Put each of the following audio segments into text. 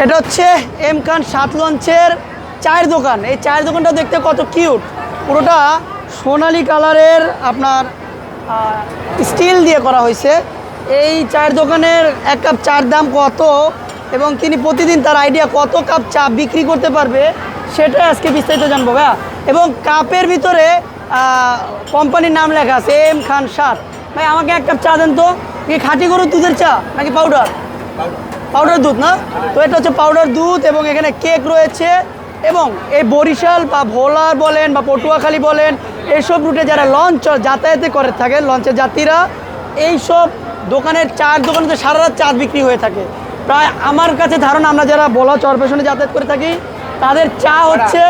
এটা হচ্ছে এম খান 7 লঞ্চের চায়ের দোকান। এই চায়ের দোকানটা দেখতে কত কিউট, পুরোটা সোনালি কালারের আপনার স্টিল দিয়ে করা হয়েছে। এই চায়ের দোকানের এক কাপ চার দাম কত এবং তিনি প্রতিদিন তার আইডিয়া কত কাপ চা বিক্রি করতে পারবে সেটাই আজকে বিস্তারিত জানবো ভাইয়া। এবং কাপের ভিতরে কোম্পানির নাম লেখা আছে এম খান 7। ভাই আমাকে এক কাপ চা দেন তো। কি খাঁটি গরুর দুধের চা নাকি পাউডার? পাউডার দুধ না? তো এটা হচ্ছে পাউডার দুধ এবং এখানে কেক রয়েছে। এবং এই বরিশাল বা ভোলার বলেন বা পটুয়াখালী বলেন এইসব রুটে যারা লঞ্চ যাতায়াতে করে থাকে লঞ্চের যাত্রীরা, এইসব দোকানের চার দোকানে তো সারা রাত চা বিক্রি হয়ে থাকে। প্রায় আমার কাছে ধারণা আমরা যারা ভোলা চরপেশনে যাতায়াত করে থাকি তাদের চা হচ্ছে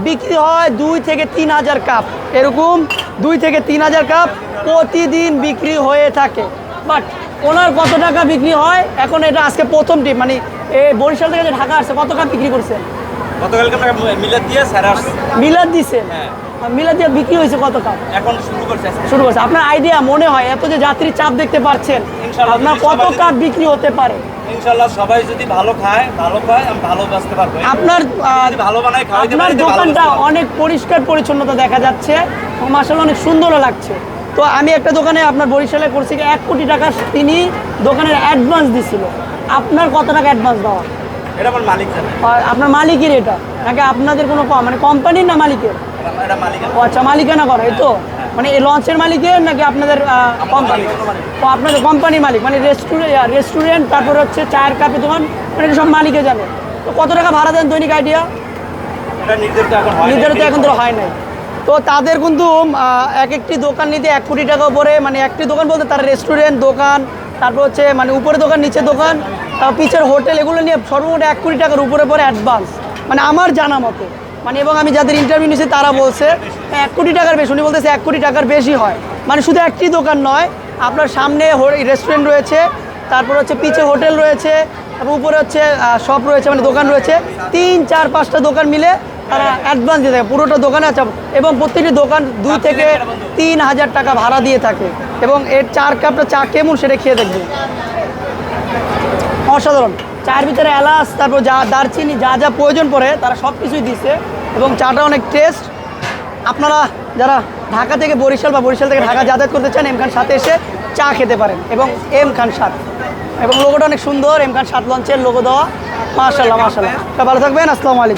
বিক্রি হয় 2 থেকে 3 হাজার কাপ, এরকম 2 থেকে 3 হাজার কাপ প্রতিদিন বিক্রি হয়ে থাকে। বাট ওনার কত টাকা বিক্রি হয় এখন এটা আজকে প্রথম টিপ, মানে এই বরিশাল থেকে যে ঢাকা আসছে কত কাপ বিক্রি করছেন? গতকালকে মিলাদ দিয়ে স্যার মিলাদ দিছে, মিলাদ দিয়ে বিক্রি হয়েছে কত কাপ? এখন শুরু করছে। আপনার আইডিয়া মনে হয় এত যে যাত্রী চাপ দেখতে পাচ্ছেন আপনার কত কাপ বিক্রি হতে পারে? ইনশাআল্লাহ সবাই যদি ভালো খায় আমি ভালো বাঁচতে পারবো। আপনার ভালো বানায় খাওয়াইতে আপনার পারি দোকানটা অনেক পরিষ্কার পরিচ্ছন্নতা দেখা যাচ্ছে, মাশাআল্লাহ অনেক সুন্দরও লাগছে। তো আমি একটা দোকানে আপনার বরিশালে করছি 1 কোটি টাকা তিনি দোকানের অ্যাডভান্স দিছিল। আপনার কত টাকা অ্যাডভান্স দেওয়া? এটা আমার মালিক জানে। আপনার মালিকের এটা নাকি আপনাদের কোনো মানে কোম্পানির না মালিকের? এটা মালিক। ও আচ্ছা, মালিকানা করে এই তো, মানে এই লঞ্চের মালিকের নাকি আপনাদের কোম্পানি? ও আপনাদের কোম্পানির মালিক, মানে রেস্টুরেন্ট তারপর হচ্ছে চায়ের কাপের দোকান, মানে সব মালিকে জানে। তো কত টাকা ভাড়া দেন দৈনিক আইডিয়া? নির্ধারিত এখন তো হয় নাই। তো তাদের কিন্তু এক একটি দোকান নিতে 1 কোটি টাকা উপরে, মানে একটি দোকান বলতে তার রেস্টুরেন্ট দোকান, তারপর হচ্ছে মানে উপরে দোকান নিচে দোকান, তারপর পিছের হোটেল, এগুলো নিয়ে সর্বমোট 1 কোটি টাকার উপরে পরে অ্যাডভান্স, মানে আমার জানা মতো। মানে এবং আমি যাদের ইন্টারভিউ নিয়েছি তারা বলছে 1 কোটি টাকার বেশি, উনি বলতেছে 1 কোটি টাকার বেশি হয়। মানে শুধু একটি দোকান নয়, আপনার সামনে রেস্টুরেন্ট রয়েছে, তারপর হচ্ছে পিছে হোটেল রয়েছে, তারপর উপরে হচ্ছে শপ রয়েছে, মানে দোকান রয়েছে, 3, 4, 5টা দোকান মিলে তারা অ্যাডভান্স দিয়ে থাকে পুরোটা দোকানে আছে। এবং প্রত্যেকটি দোকান 2 থেকে 3 হাজার টাকা ভাড়া দিয়ে থাকে। এবং এর 4 কাপটা চা কেমন সেটা খেয়ে দেখবেন, অসাধারণ। চায়ের ভিতরে এলাচ, তারপর দারচিনি যা যা প্রয়োজন পড়ে তারা সব কিছুই দিচ্ছে এবং চাটা অনেক টেস্ট। আপনারা যারা ঢাকা থেকে বরিশাল বা বরিশাল থেকে ঢাকা যাতায়াত করতে চান এম খান 7 এসে চা খেতে পারেন। এবং এম খান 7 এবং লোগোটা অনেক সুন্দর, এম খান 7 লঞ্চের লোগো দেওয়া। মাশাআল্লাহ মাশাআল্লাহ। ভালো থাকবেন, আসসালামু আলাইকুম।